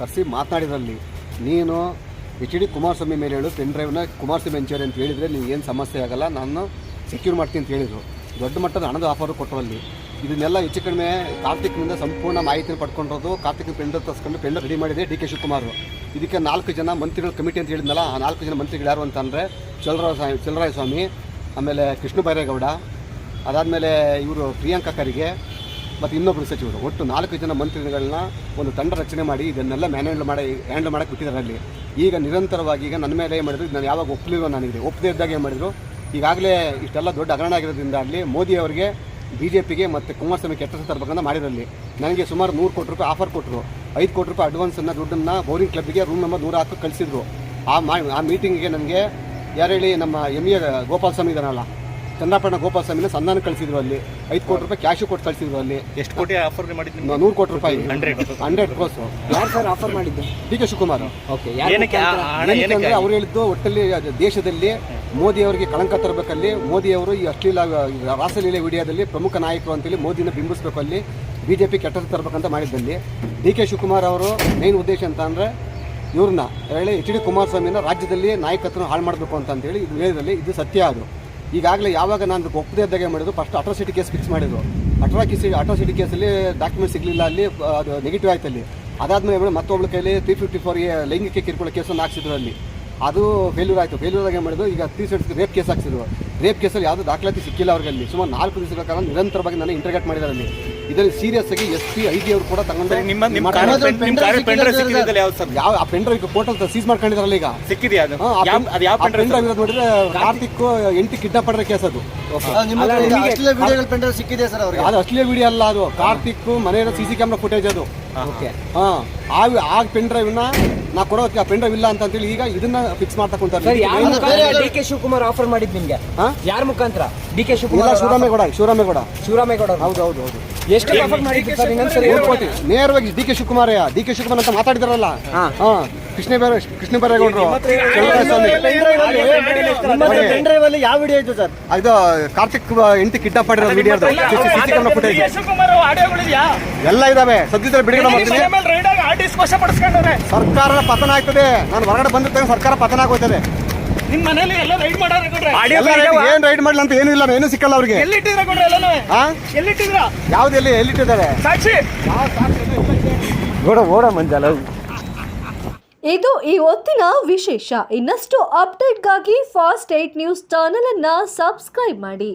ಕರೆಸಿ ಮಾತನಾಡಿದ್ರಲ್ಲಿ ನೀನು HD ಕುಮಾರಸ್ವಾಮಿ ಮೇಲೆ ಹೇಳು ಪೆನ್ ಡ್ರೈವ್ನ ಕುಮಾರಸ್ವಾಮಿ ಹಂಚೋರಿ ಅಂತ ಹೇಳಿದರೆ ನೀವು ಏನು ಸಮಸ್ಯೆ ಆಗಲ್ಲ, ನಾನು ಸೆಕ್ಯೂರ್ ಮಾಡ್ತೀನಿ ಅಂತ ಹೇಳಿದರು. ದೊಡ್ಡ ಮಟ್ಟದ ಹಣದ ಆಫರು ಕೊಟ್ಟರು ಅಲ್ಲಿ. ಇದನ್ನೆಲ್ಲ ಹೆಚ್ಚು ಕಡಿಮೆ ಕಾರ್ತಿಕ್ನಿಂದ ಸಂಪೂರ್ಣ ಮಾಹಿತಿನ ಪಡ್ಕೊಂಡಿರೋದು. ಕಾರ್ತಿಕ್ ಪೆಂಡ್ ತರಿಸ್ಕೊಂಡು ಪೆಂಡ್ ರೆಡಿ ಮಾಡಿದೆ DK ಶಿವಕುಮಾರ್. ಇದಕ್ಕೆ 4 ಜನ ಮಂತ್ರಿಗಳ ಕಮಿಟಿ ಅಂತ ಹೇಳಿದ್ನಲ್ಲ, ಆ 4 ಜನ ಮಂತ್ರಿಗಳು ಯಾರು ಅಂತಂದರೆ ಚಲರಾಯ ಸ್ವಾಮಿ, ಆಮೇಲೆ ಕೃಷ್ಣ ಬೈರೇಗೌಡ, ಅದಾದಮೇಲೆ ಇವರು ಪ್ರಿಯಾಂಕಾ ಖರ್ಗೆ ಮತ್ತು ಇನ್ನೊಬ್ಬರು ಸಚಿವರು. ಒಟ್ಟು 4 ಜನ ಮಂತ್ರಿಗಳನ್ನ ಒಂದು ತಂಡ ರಚನೆ ಮಾಡಿ ಇದನ್ನೆಲ್ಲ ಹ್ಯಾಂಡಲ್ ಮಾಡೋಕ್ಕೆ ಬಿಟ್ಟಿದ್ದಾರೆ ಅಲ್ಲಿ. ಈಗ ನಿರಂತರವಾಗಿ ಈಗ ನನ್ನ ಮೇಲೆ ಏನು ಮಾಡಿದ್ರು, ನಾನು ಯಾವಾಗ ಒಪ್ಪಲಿಲ್ಲ, ನನಗೆ ಒಪ್ಪದೇ ಇದ್ದಾಗ ಏನು ಮಾಡಿದರು, ಈಗಾಗಲೇ ಇಷ್ಟೆಲ್ಲ ದೊಡ್ಡ ಹಗರಣ ಆಗಿರೋದ್ರಿಂದ ಅಲ್ಲಿ ಮೋದಿ ಅವರಿಗೆ BJPಗೆ ಮತ್ತು ಕುಮಾರಸ್ವಾಮಿ ಕೆಟ್ಟ ತರಬೇಕಂತ ಮಾಡಿರಲ್ಲಿ. ನನಗೆ ಸುಮಾರು 100 ಕೋಟಿ ರೂಪಾಯಿ ಆಫರ್ ಕೊಟ್ಟರು. 5 ಕೋಟಿ ರೂಪಾಯಿ ಅಡ್ವಾನ್ಸನ್ನು ದುಡ್ಡನ್ನು ಬೌರಿಂಗ್ ಕ್ಲಬ್ಗೆ ರೂಮ್ ನಂಬರ್ 100 ಕಳಿಸಿದ್ರು. ಆ ಮೀಟಿಂಗಿಗೆ ನನಗೆ ಯಾರು ಹೇಳಿ, ನಮ್ಮ MA ಗೋಪಾಲಸ್ವಾಮಿ ಇದ್ದಾನಲ್ಲ, ಚಂದ್ರಪಟ್ಟಣ ಗೋಪಾಲಸ್ವಾಮಿನ ಸಂಧಾನ ಕಳಿಸಿದ್ರು. ಅಲ್ಲಿ 5 ಕೋಟಿ ರೂಪಾಯಿ ಕ್ಯಾಶು ಕೊಟ್ಟು ಕಳಿಸಿದ್ರು. ಅಲ್ಲಿ ಎಷ್ಟು ಕೋಟಿ ಆಫರ್ ಮಾಡಿದ್ರು? 100 ಕೋಟಿ ರೂಪಾಯಿ, 100 ಕ್ರೋಸ್. ಯಾರು ಸರ್ ಆಫರ್ ಮಾಡಿದ್ದು? DK ಶಿವಕುಮಾರ್. ಓಕೆ, ಏನಕ್ಕೆ ಅವ್ರು ಹೇಳಿದ್ದು, ಒಟ್ಟಲ್ಲಿ ದೇಶದಲ್ಲಿ ಮೋದಿ ಅವರಿಗೆ ಕಳಂಕ ತರಬೇಕಲ್ಲಿ, ಮೋದಿ ಅವರು ಈ ಅಶ್ಲೀಲ ರಾಸಲೀಲೆ ವಿಡಿಯೋದಲ್ಲಿ ಪ್ರಮುಖ ನಾಯಕರು ಅಂತೇಳಿ ಮೋದಿನ ಬಿಂಬಿಸಬೇಕು, ಅಲ್ಲಿ BJP ಕೆಟ್ಟ ತರಬೇಕಂತ ಮಾಡಿದ್ದಲ್ಲಿ DK ಶಿವಕುಮಾರ್ ಅವರು ಮೇನ್ ಉದ್ದೇಶ ಅಂತ ಅಂದರೆ ಇವ್ರನ್ನ ಹೇಳಿ HD ಕುಮಾರಸ್ವಾಮಿನ ರಾಜ್ಯದಲ್ಲಿ ನಾಯಕತ್ವನ ಹಾಳು ಮಾಡಬೇಕು ಅಂತೇಳಿ ಇದು ಹೇಳಿದ್ರಲ್ಲಿ ಇದು ಸತ್ಯ. ಅದು ಈಗಾಗಲೇ ಯಾವಾಗ ನಾನು ಒಪ್ಪದೇ ಇದ್ದಾಗ ಮಾಡಿದ್ರು, ಫಸ್ಟ್ ಅಟ್ರಾಸಿಟಿ ಕೇಸ್ ಫಿಕ್ಸ್ ಮಾಡಿದ್ರು. ಅಟ್ರಾಸಿಟಿ ಕೇಸಲ್ಲಿ ಡಾಕ್ಯುಮೆಂಟ್ ಸಿಗಲಿಲ್ಲ, ಅಲ್ಲಿ ಅದು ನೆಗೆಟಿವ್ ಆಯ್ತು. ಅಲ್ಲಿ ಅದಾದಮೇಲೆ ಮತ್ತೊಬ್ಬಳ ಕೈಲಿ 354 ಲೈಂಗಿಕ ಕಿರುಕುಳ ಕೇಸನ್ನು ಹಾಕ್ಸಿದ್ರು. ಅಲ್ಲಿ ಅದು ಫೇಲ್ಯೂರ್ ಆಯಿತು. ಫೇಲ್ಯೂರ್ ಆಗಿ ಮಾಡಿದ್ರು. ಈಗ 360 ರೇಪ್ ಕೇಸ್ ಹಾಕ್ಸಿದ್ರು. ರೇಪ್ ಕೇಸಲ್ಲಿ ಯಾವುದೂ ದಾಖಲಾತಿ ಸಿಕ್ಕಿಲ್ಲ ಅವ್ರಿಗೆ. ಅಲ್ಲಿ ಸುಮಾರು 4 ದಿವಸಗಳ ಕಾಲ ನಿರಂತರವಾಗಿ ನಾನು ಇಂಟರ್ಗೇಟ್ ಮಾಡಿದ್ದಾರೆ. ಅಲ್ಲಿ ಇದರಲ್ಲಿ ಸೀರಿಯಸ್ ಆಗಿ SP IG ಅವರು ಕೂಡ ತಗೊಂಡು ಯಾವ ಆ ಪೆನ್ ಡ್ರೈವ್ ಪೋರ್ಟಲ್ ಸೀಸ್ ಮಾಡ್ಕೊಂಡಿದಾರಲ್ಲ ಈಗ ಸಿಕ್ಕಿದೆಯಾ? ಪೆನ್ ಡ್ರೈವ್ ಇರೋದು ನೋಡಿದ್ರೆ ಕಾರ್ತಿಕ್ 8 ಕಿಡ್ನಾಪ್ ಮಾಡಿರೋ ಕೇಸ್ ಅದು. ಸಿಕ್ಕಿದೆ ಸರ್ ಅವ್ರಿಗೆ. ಅದು ಅಶ್ಲೀಲ ವಿಡಿಯೋ ಅಲ್ಲ, ಅದು ಕಾರ್ತಿಕ್ ಮನೆಯ CC ಕ್ಯಾಮ್ರಾ ಫುಟೇಜ್ ಅದು. ಓಕೆ, ಆ ಪೆನ್ ಡ್ರೈವ್ನ ನಾ ಕೊಡೋಕೆ ಆ ಪೆನ್ ಡ್ರೈವ್ ಇಲ್ಲ ಅಂತ ಹೇಳಿ ಈಗ ಇದನ್ನ ಫಿಕ್ಸ್ ಮಾಡ್ತಾ ಕುಂತಾರೆ. DK ಶಿವಕುಮಾರ್ ಆಫರ್ ಮಾಡಿದ್ ನಿಮ್ಗೆ ಯಾರ ಮುಖಾಂತರ? DK ಶಿವಕುಮಾರ್, ಶಿವರಾಮೇಗೌಡ. ಹೌದು. ಎಷ್ಟು ಆಫರ್ ಮಾಡಿದ್ರು ಸರ್? ಇನ್ನೊಂದ್ಸರಿ ನೇರವಾಗಿ DK ಶಿವಕುಮಾರ್ ಅಂತ ಮಾತಾಡಿದಾರಲ್ಲ, ಕೃಷ್ಣ ಬೈರೇಗೌಡರು. ಪೆನ್ ಡ್ರೈವ್ ಅಲ್ಲಿ ಯಾವ ವಿಡಿಯೋ ಇತ್ತು ಸರ್? ಇದು ಕಾರ್ತಿಕ್ 8 ಕಿಡ್ನಾಪ್ ಮಾಡಿರೋ ವಿಡಿಯೋ ಎಲ್ಲ ಇದಾವೆ. ಸದ್ಯದಲ್ಲಿ ಬಿಡುಗಡೆ ಮಾಡ್ತೀನಿ. ಸರ್ಕಾರದ ಪತನ ಆಗ್ತದೆ. ನಾನು ಹೊರಗಡೆ ಬಂದಿರ್ತೇನೆ, ಸರ್ಕಾರ ಪತನ ಆಗೋಯ್ತದೆ. ನಿಮ್ಮ ಮನೇಲಿ ಎಲ್ಲ ರೈಡ್ ಮಾಡಾರ? ಏನ್ ರೈಡ್ ಮಾಡಲ್ಲ ಅಂತ ಏನೂ ಇಲ್ಲ, ಏನೂ ಸಿಕ್ಕಲ್ಲ ಅವ್ರಿಗೆ. ಯಾವ್ದು ಎಲ್ಲಿಟ್ಟಿದ್ದಾರೆ? ಓಡ ಮಂಜಾಲ. ಇದು ಈ ಹೊತ್ತಿನ ವಿಶೇಷ. ಇನ್ನಷ್ಟು ಅಪ್ಡೇಟ್ಗಾಗಿ ಫಾಸ್ಟ್ 8 ನ್ಯೂಸ್ ಚಾನೆಲ್ ಅನ್ನು ಸಬ್ಸ್ಕ್ರೈಬ್ ಮಾಡಿ.